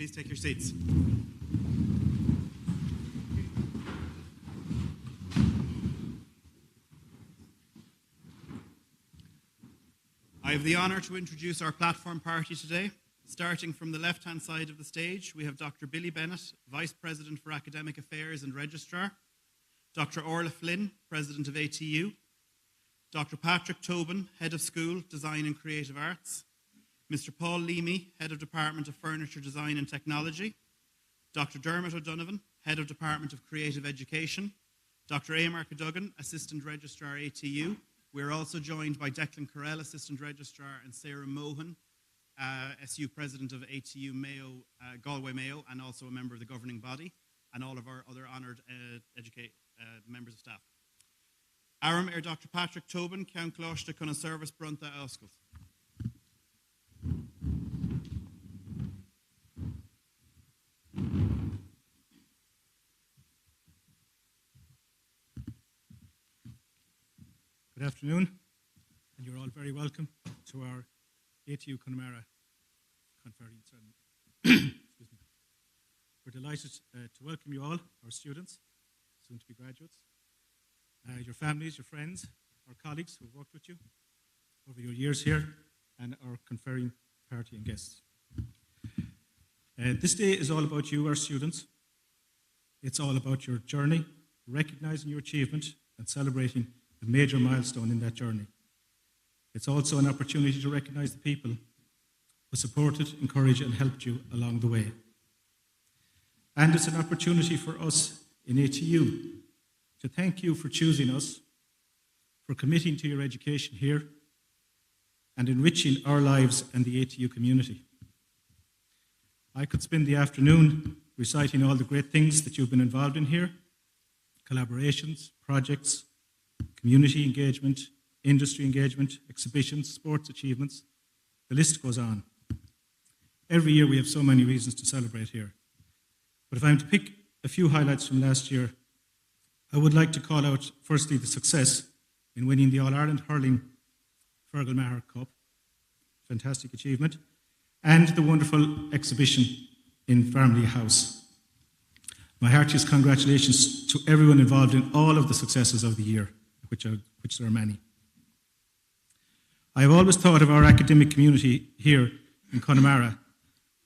please take your seats. I have the honour to introduce our platform party today. Starting from the left-hand side of the stage, we have Dr. Billy Bennett, Vice President for Academic Affairs and Registrar, Dr. Orla Flynn, President of ATU, Dr. Patrick Tobin, Head of School, Design and Creative Arts, Mr. Paul Leamy, Head of Department of Furniture Design and Technology, Dr. Dermot O'Donovan, Head of Department of Creative Education, Dr. Amar Cadogan, Assistant Registrar ATU. We're also joined by Declan Carell, Assistant Registrar, and Sarah Mohan, SU President of ATU Mayo, Galway Mayo, and also a member of the governing body, and all of our other honoured members of staff. Aram Dr. Patrick Tobin, Count Closhta Cunna Service Brunta Auscus. Good afternoon, and you're all very welcome to our ATU Connemara Conferring ceremony. Excuse me. We're delighted to welcome you all, our students, soon-to-be graduates, your families, your friends, our colleagues who have worked with you over your years here, and our conferring party and guests. This day is all about you, our students. It's all about your journey, recognizing your achievement and celebrating the major milestone in that journey. It's also an opportunity to recognize the people who supported, encouraged, and helped you along the way. And it's an opportunity for us in ATU to thank you for choosing us, for committing to your education here, and enriching our lives and the ATU community. I could spend the afternoon reciting all the great things that you've been involved in here: collaborations, projects, community engagement, industry engagement, exhibitions, sports achievements. The list goes on. Every year we have so many reasons to celebrate here. But if I'm to pick a few highlights from last year, I would like to call out firstly the success in winning the All-Ireland Hurling Fergal Maher Cup, fantastic achievement, and the wonderful exhibition in Family House. My heartiest congratulations to everyone involved in all of the successes of the year, which there are many. I have always thought of our academic community here in Connemara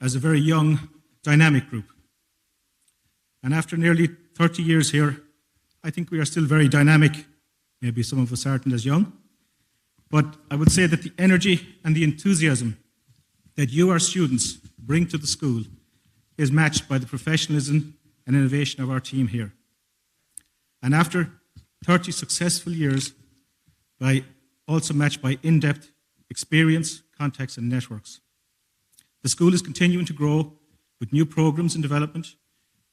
as a very young, dynamic group. And after nearly 30 years here, I think we are still very dynamic. Maybe some of us aren't as young. But I would say that the energy and the enthusiasm that you, our students, bring to the school is matched by the professionalism and innovation of our team here. And after 30 successful years, also matched by in-depth experience, contacts, and networks. The school is continuing to grow with new programs in development,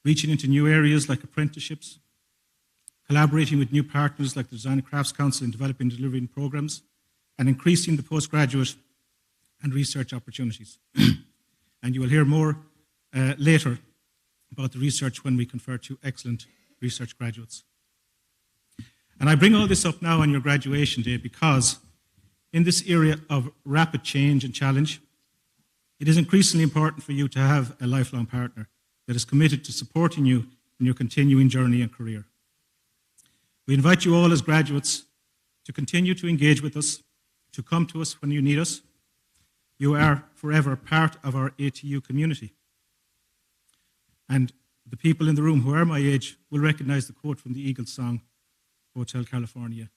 reaching into new areas like apprenticeships, collaborating with new partners like the Design and Crafts Council in developing and delivering programs, and increasing the postgraduate and research opportunities. And you will hear more later about the research when we confer to excellent research graduates. And I bring all this up now on your graduation day because in this area of rapid change and challenge, it is increasingly important for you to have a lifelong partner that is committed to supporting you in your continuing journey and career. We invite you all as graduates to continue to engage with us, to come to us when you need us. You are forever part of our ATU community. And the people in the room who are my age will recognize the quote from the Eagles song, Hotel California.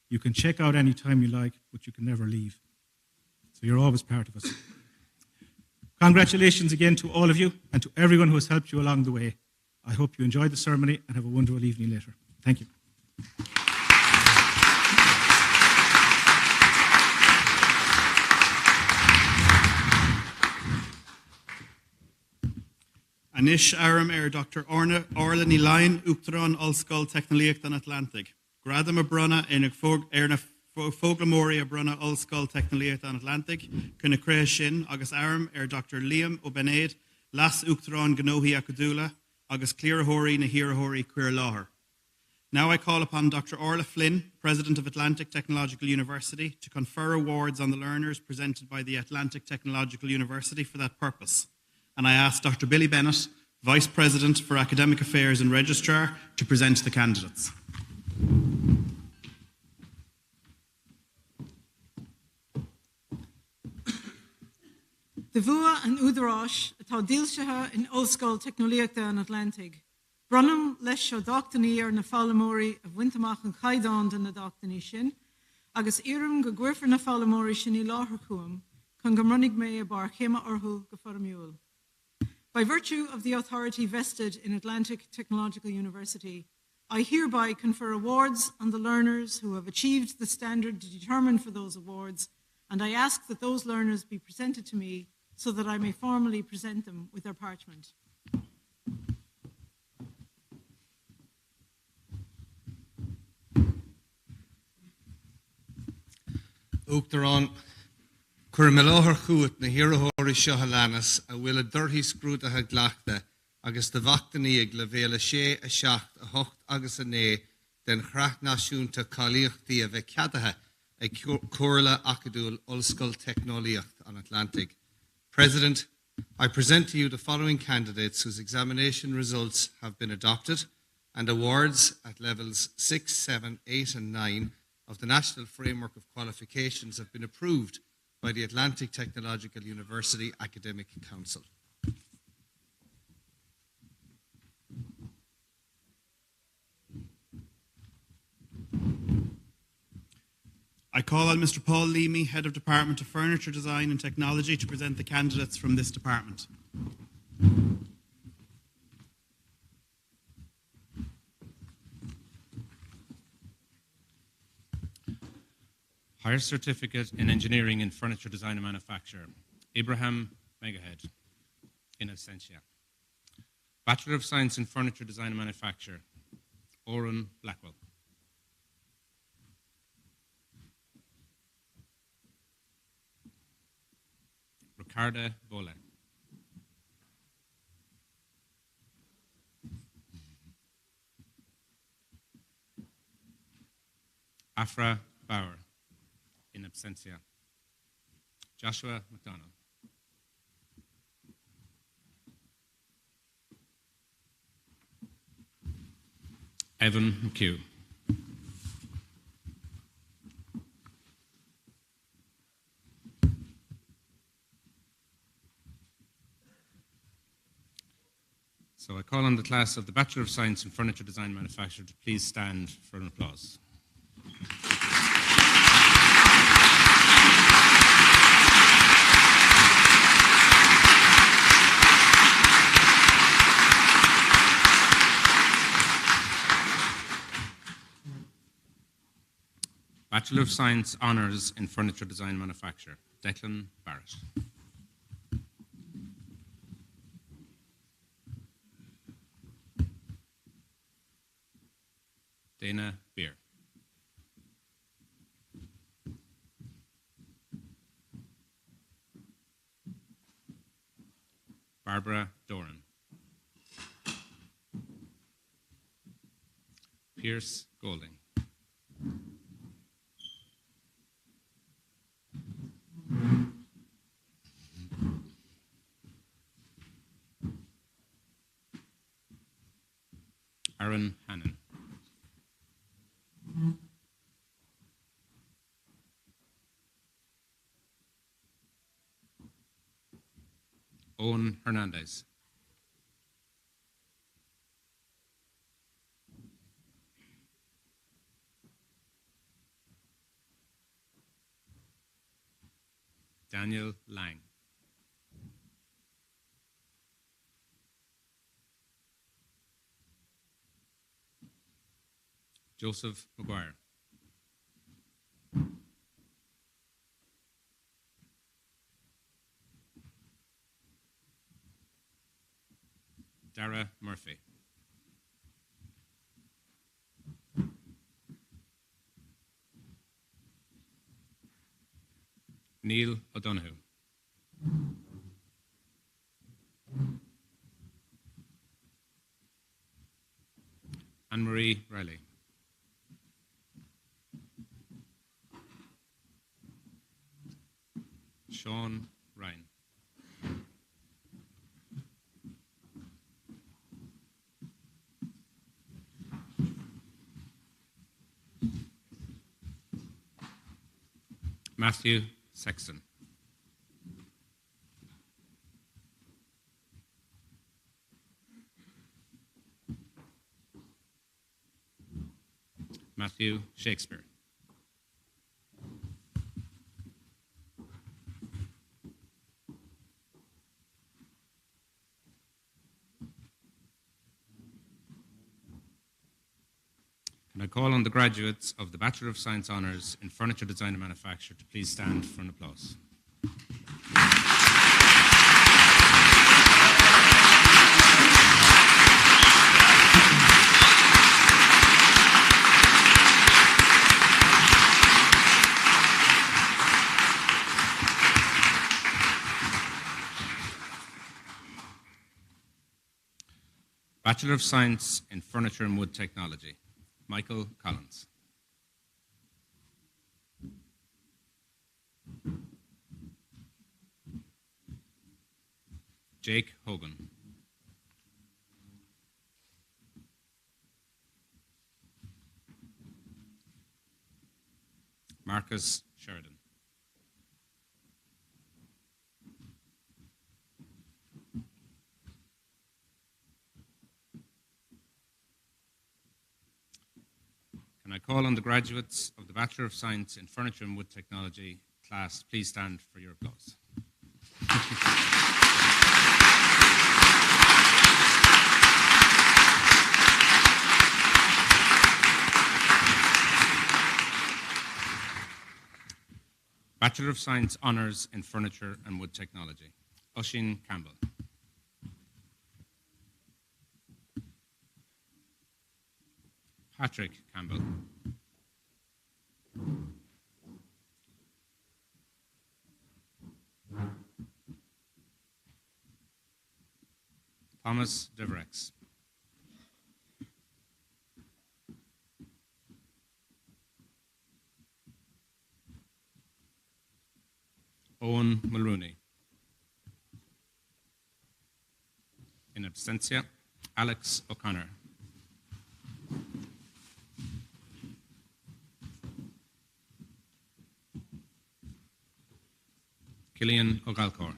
You can check out any time you like, but you can never leave. So you're always part of us. Congratulations again to all of you and to everyone who has helped you along the way. I hope you enjoy the ceremony and have a wonderful evening later. Thank you. Anish Aram Dr. Orla Nilain Uchtron Ulskol Technoliacht an Atlantic. Gradam a brunna in a Foglamori a brunna Ulskol Technoliacht an Atlantic. Kuna Crea Shin, August Aram Dr. Liam O'Benaid, Las Uchtron Ganohi Akadula, August Clearahori Nahirahori Queer Lahar. Now I call upon Dr. Orla Flynn, President of Atlantic Technological University, to confer awards on the learners presented by the Atlantic Technological University for that purpose. and I ask Dr. Billy Bennett, Vice President for Academic Affairs and Registrar, to present the candidates. De bhua an údarás atá díolsethe in Ollscoil Technoliaachta an Atlantic. Brunam leis seo dochtaní ar na fálamóirí a bhainteach an chaideán den na dochtaní sin, agus iarm go gcuirfar na fálamóirí sin í láthair chuam, chun go mruinnig mé a bar chéime orthu go fodamúil. By virtue of the authority vested in Atlantic Technological University, I hereby confer awards on the learners who have achieved the standard determined for those awards, and I ask that those learners be presented to me so that I may formally present them with their parchment. Uachtarán, chuir me láthair chuat na hiarrthóirí seo halanas a bhfuil a dorthaí scrútathe gleachta agus de bhachtaní ag le bhéle 6 a 7 a 8 agus a 9 den chreacht náisiúnta cáilíochtaí a bheith ceadathe ag comhairle acadúil Ollscoil Technoliacht on Atlantic. President, I present to you the following candidates whose examination results have been adopted and awards at levels 6, 7, 8 and 9 of the National Framework of Qualifications have been approved by the Atlantic Technological University Academic Council. I call on Mr. Paul Leamy, Head of Department of Furniture Design and Technology, to present the candidates from this department. Higher Certificate in Engineering in Furniture Design and Manufacture, Abraham Megahead, in absentia. Bachelor of Science in Furniture Design and Manufacture, Oren Blackwell. Ricarda Bolle. Afra Bauer, in absentia. Joshua McDonald. Evan McHugh. So I call on the class of the Bachelor of Science in Furniture Design and Manufacture to please stand for an applause. Bachelor of Science Honours in Furniture Design and Manufacture, Declan Barrett. Dana Beer. Barbara Doran. Pierce Golding. Aaron Hannon. Owen Hernandez. Daniel Lang. Joseph McGuire. Dara Murphy. Neil O'Donoghue. Anne-Marie Riley. Sean Ryan. Matthew Sexton. Matthew Shakespeare. Can I call on the graduates of the Bachelor of Science Honours in Furniture Design and Manufacture to please stand for an applause. Bachelor of Science in Furniture and Wood Technology, Michael Collins. Jake Hogan. Marcus Sheridan. Can I call on the graduates of the Bachelor of Science in Furniture and Wood Technology class, please stand for your applause. Bachelor of Science Honours in Furniture and Wood Technology, Oisin Campbell. Patrick Campbell. Thomas Deverex. Owen Mulrooney. In absentia, Alex O'Connor. Killian O'Galcor.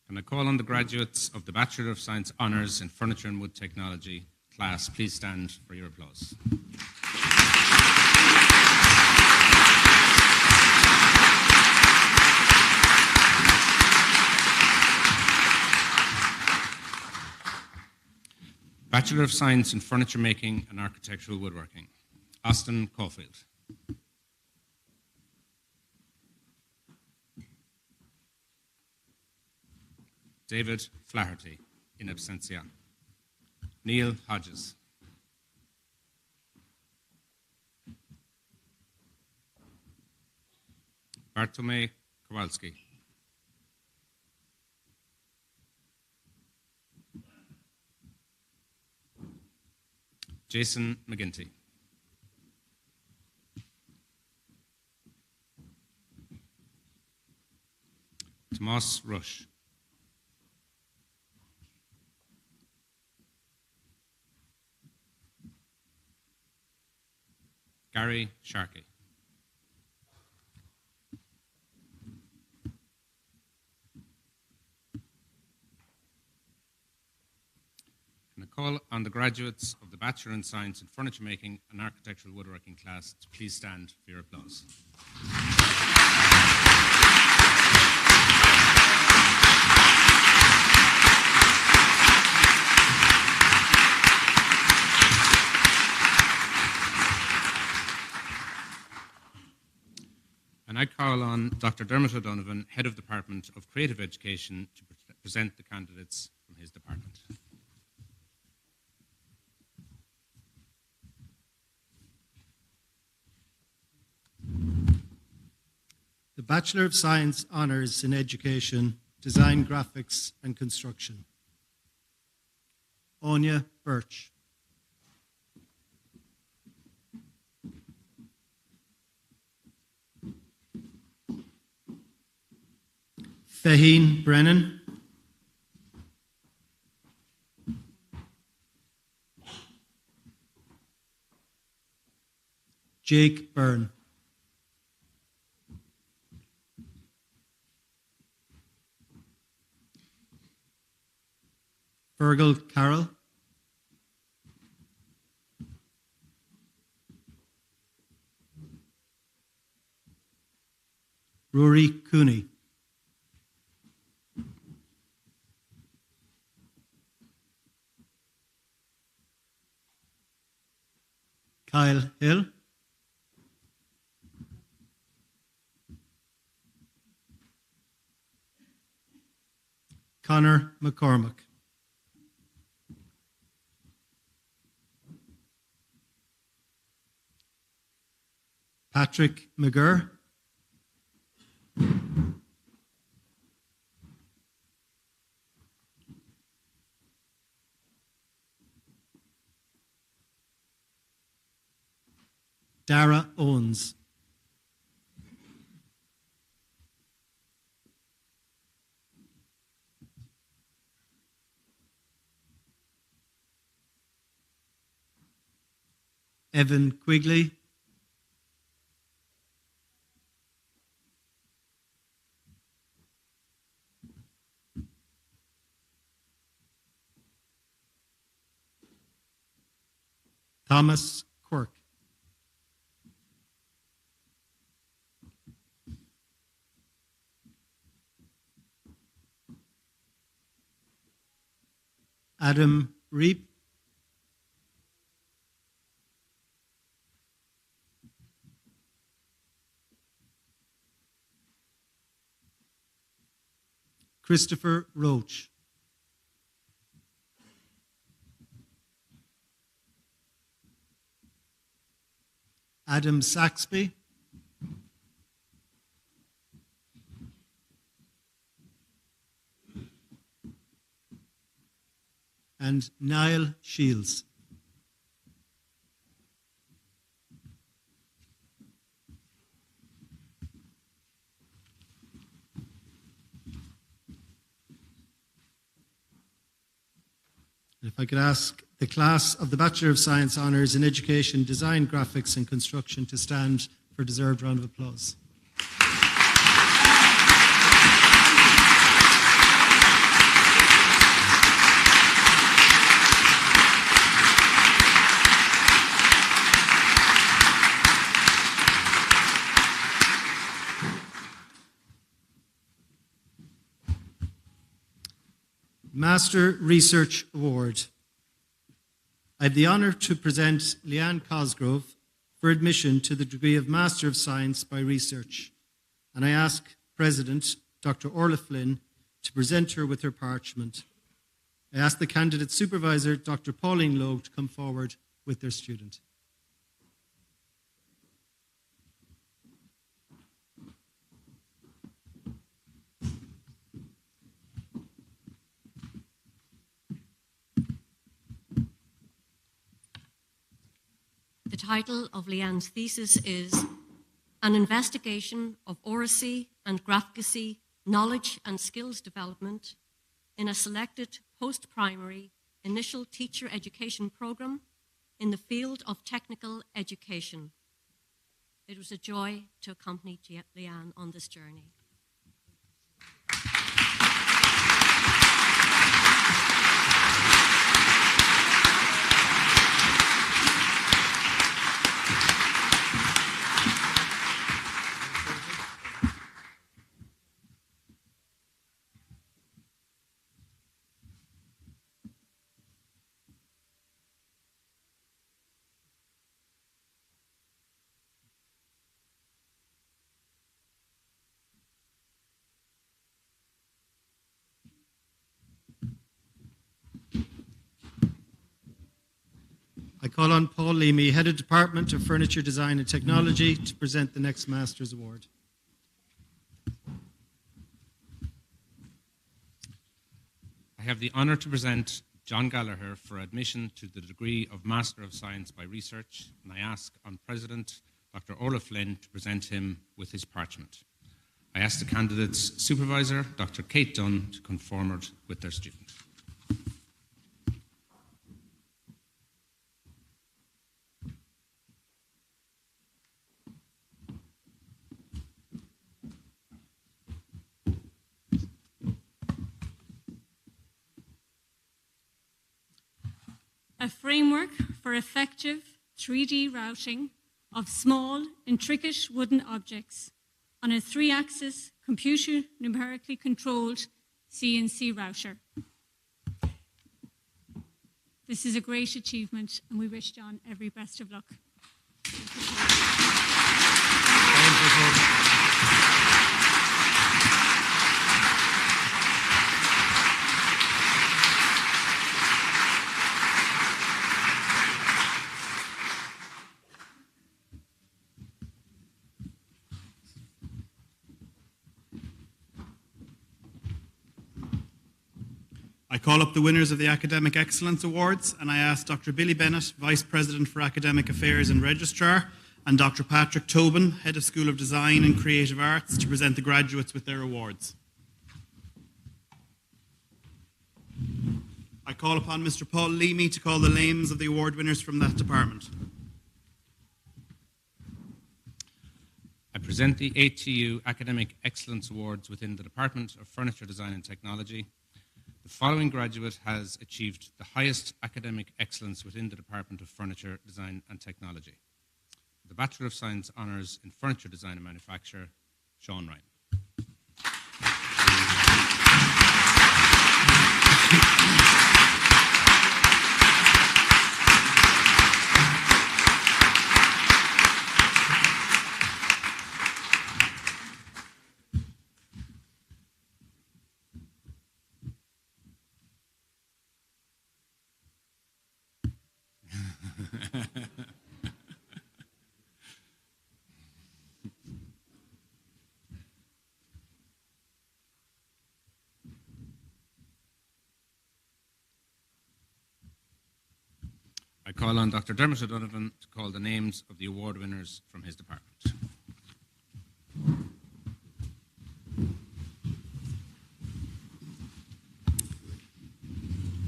Can I call on the graduates of the Bachelor of Science Honours in Furniture and Wood Technology class, please stand for your applause. Bachelor of Science in Furniture Making and Architectural Woodworking, Austin Caulfield. David Flaherty, in absentia. Neil Hodges. Bartome Kowalski. Jason McGinty. Tomas Rush. Gary Sharkey. Can I call on the graduates of the Bachelor in Science in Furniture Making and Architectural Woodworking class to please stand for your applause. And I call on Dr. Dermot O'Donovan, Head of Department of Creative Education, to present the candidates from his department. The Bachelor of Science Honours in Education, Design, Graphics and Construction. Anya Birch. Faheen Brennan. Jake Byrne. Fergal Carroll. Rory Cooney. Kyle Hill. Connor McCormick. Patrick McGurr. Dara Owens. Evan Quigley. Thomas Quirk. Adam Reap. Christopher Roach. Adam Saxby. And Niall Shields. If I could ask the class of the Bachelor of Science Honours in Education, Design, Graphics and Construction to stand for a deserved round of applause. Master Research Award. I have the honour to present Leanne Cosgrove for admission to the degree of Master of Science by Research, and I ask President Dr. Orla Flynn to present her with her parchment. I ask the candidate supervisor, Dr. Pauline Logue, to come forward with their student. The title of Leanne's thesis is An Investigation of Oracy and Graphicacy, Knowledge and Skills Development in a Selected Post-Primary Initial Teacher Education Programme in the Field of Technical Education. It was a joy to accompany Leanne on this journey. I call on Paul Leamy, Head of Department of Furniture Design and Technology, to present the next Master's Award. I have the honour to present John Gallagher for admission to the degree of Master of Science by Research, and I ask on President Dr. Orla Flynn to present him with his parchment. I ask the candidate's supervisor, Dr. Kate Dunn, to come forward with their student. a framework for effective 3D routing of small, intricate wooden objects on a 3-axis computer numerically controlled CNC router. This is a great achievement, and we wish John every best of luck. I call up the winners of the Academic Excellence Awards, and I ask Dr. Billy Bennett, Vice President for Academic Affairs and Registrar, and Dr. Patrick Tobin, Head of School of Design and Creative Arts, to present the graduates with their awards. I call upon Mr. Paul Leamy to call the names of the award winners from that department. I present the ATU Academic Excellence Awards within the Department of Furniture Design and Technology. The following graduate has achieved the highest academic excellence within the Department of Furniture Design and Technology. The Bachelor of Science Honours in Furniture Design and Manufacture, Sean Ryan. I call on Dr. Dermot O'Donovan to call the names of the award winners from his department.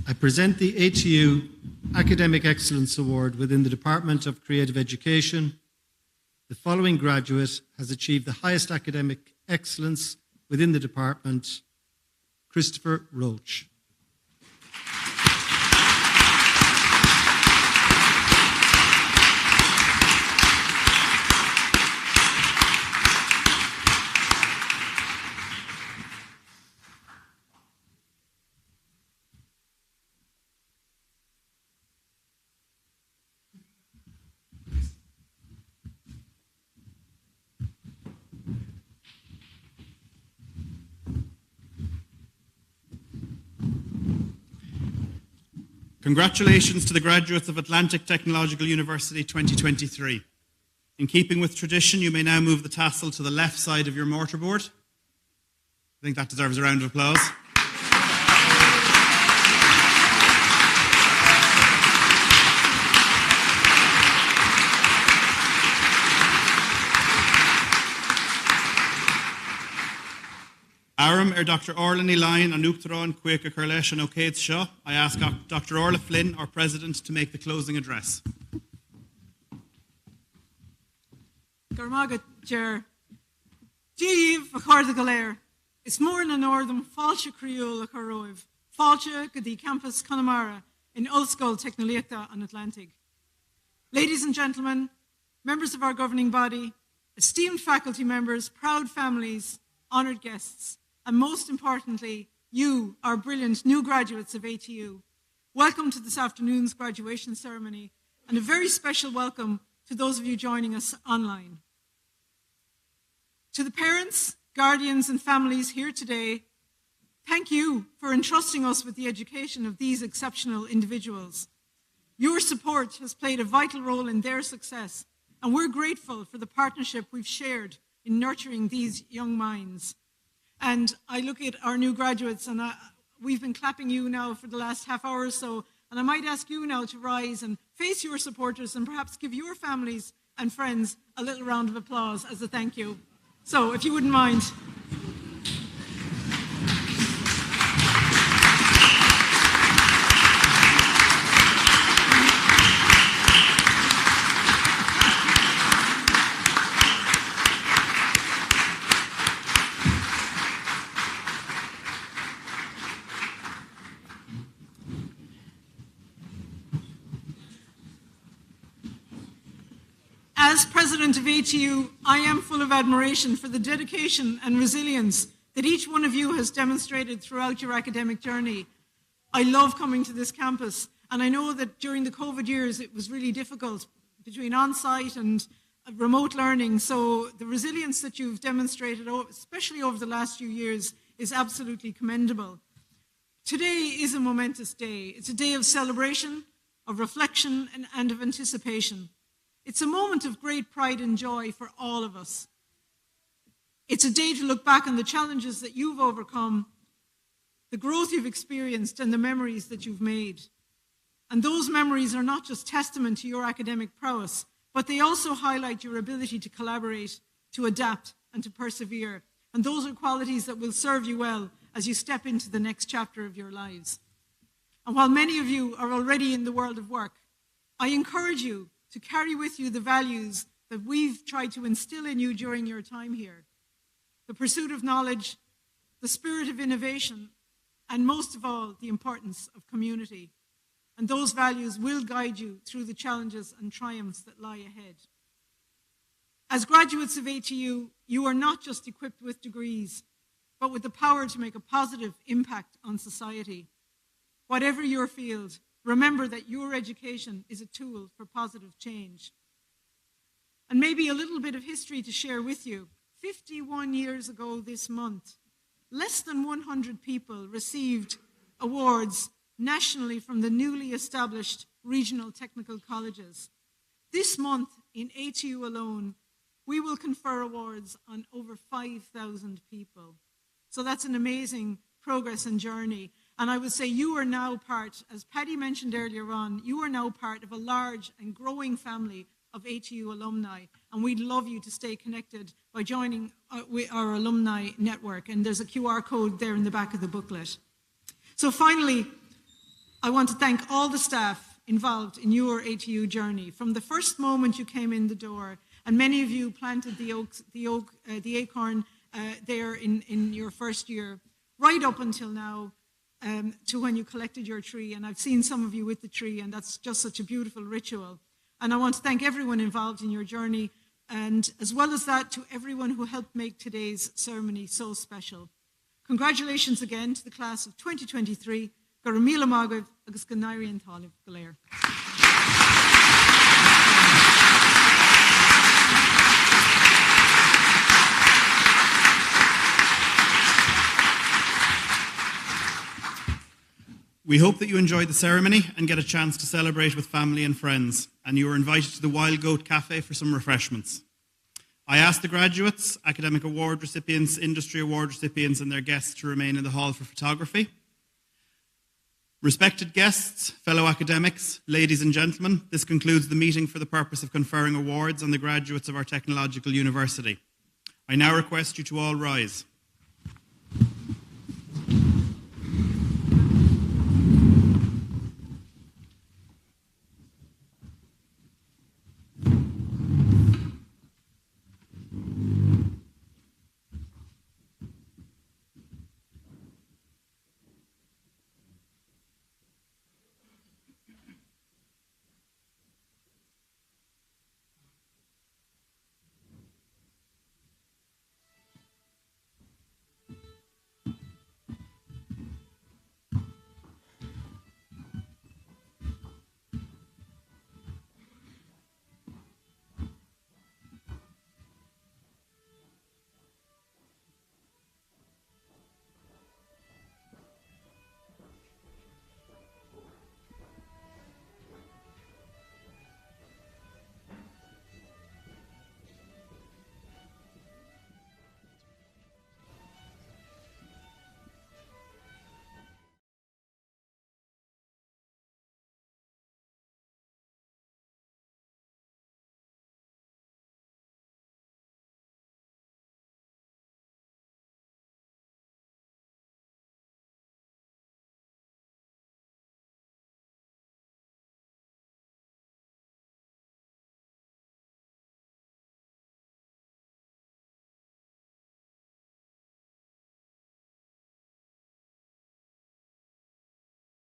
I present the ATU Academic Excellence Award within the Department of Creative Education. The following graduate has achieved the highest academic excellence within the department, Christopher Roach. Congratulations to the graduates of Atlantic Technological University 2023. In keeping with tradition, you may now move the tassel to the left side of your mortarboard. I think that deserves a round of applause. Aram Dr. Orla Nilain and Uachtarán Cuica Curlesh and O'Cade Shaw. I ask Dr. Orla Flynn, our President, to make the closing address. Garmagat Ger. Díomh a chuirde go léir. Is mór na Northern fáilte críúil a churóibh. Fáilte go dtí campus Connemara in Ulscoil Technoliachta on Atlantic. Ladies and gentlemen, members of our governing body, esteemed faculty members, proud families, honoured guests, and most importantly, you, our brilliant new graduates of ATU. Welcome to this afternoon's graduation ceremony, and a very special welcome to those of you joining us online. To the parents, guardians, and families here today, thank you for entrusting us with the education of these exceptional individuals. Your support has played a vital role in their success, and we're grateful for the partnership we've shared in nurturing these young minds. And I look at our new graduates, and we've been clapping you now for the last half hour or so, and I might ask you now to rise and face your supporters and perhaps give your families and friends a little round of applause as a thank you. So, if you wouldn't mind. As president of ATU, I am full of admiration for the dedication and resilience that each one of you has demonstrated throughout your academic journey. I love coming to this campus, and I know that during the COVID years it was really difficult between on-site and remote learning, so the resilience that you've demonstrated, especially over the last few years, is absolutely commendable. Today is a momentous day. It's a day of celebration, of reflection, and of anticipation. It's a moment of great pride and joy for all of us. It's a day to look back on the challenges that you've overcome, the growth you've experienced, and the memories that you've made. And those memories are not just testament to your academic prowess, but they also highlight your ability to collaborate, to adapt, and to persevere. And those are qualities that will serve you well as you step into the next chapter of your lives. And while many of you are already in the world of work, I encourage you to carry with you the values that we've tried to instill in you during your time here. The pursuit of knowledge, the spirit of innovation, and most of all, the importance of community. And those values will guide you through the challenges and triumphs that lie ahead. As graduates of ATU, you are not just equipped with degrees, but with the power to make a positive impact on society. Whatever your field, remember that your education is a tool for positive change. And maybe a little bit of history to share with you. 51 years ago this month, less than 100 people received awards nationally from the newly established regional technical colleges. This month, in ATU alone, we will confer awards on over 5,000 people. So that's an amazing progress and journey. And I would say you are now part, as Paddy mentioned earlier on, you are now part of a large and growing family of ATU alumni. And we'd love you to stay connected by joining our alumni network. And there's a QR code there in the back of the booklet. So finally, I want to thank all the staff involved in your ATU journey. From the first moment you came in the door, and many of you planted the acorn there in your first year, right up until now, to when you collected your tree. And I've seen some of you with the tree, and that's just such a beautiful ritual. And I want to thank everyone involved in your journey, and as well as that, to everyone who helped make today's ceremony so special. Congratulations again to the class of 2023. Gur míle mágad agus go n-éiríonn talamh go léir. We hope that you enjoyed the ceremony and get a chance to celebrate with family and friends, and you are invited to the Wild Goat Cafe for some refreshments. I ask the graduates, academic award recipients, industry award recipients, and their guests to remain in the hall for photography. Respected guests, fellow academics, ladies and gentlemen, this concludes the meeting for the purpose of conferring awards on the graduates of our technological university. I now request you to all rise.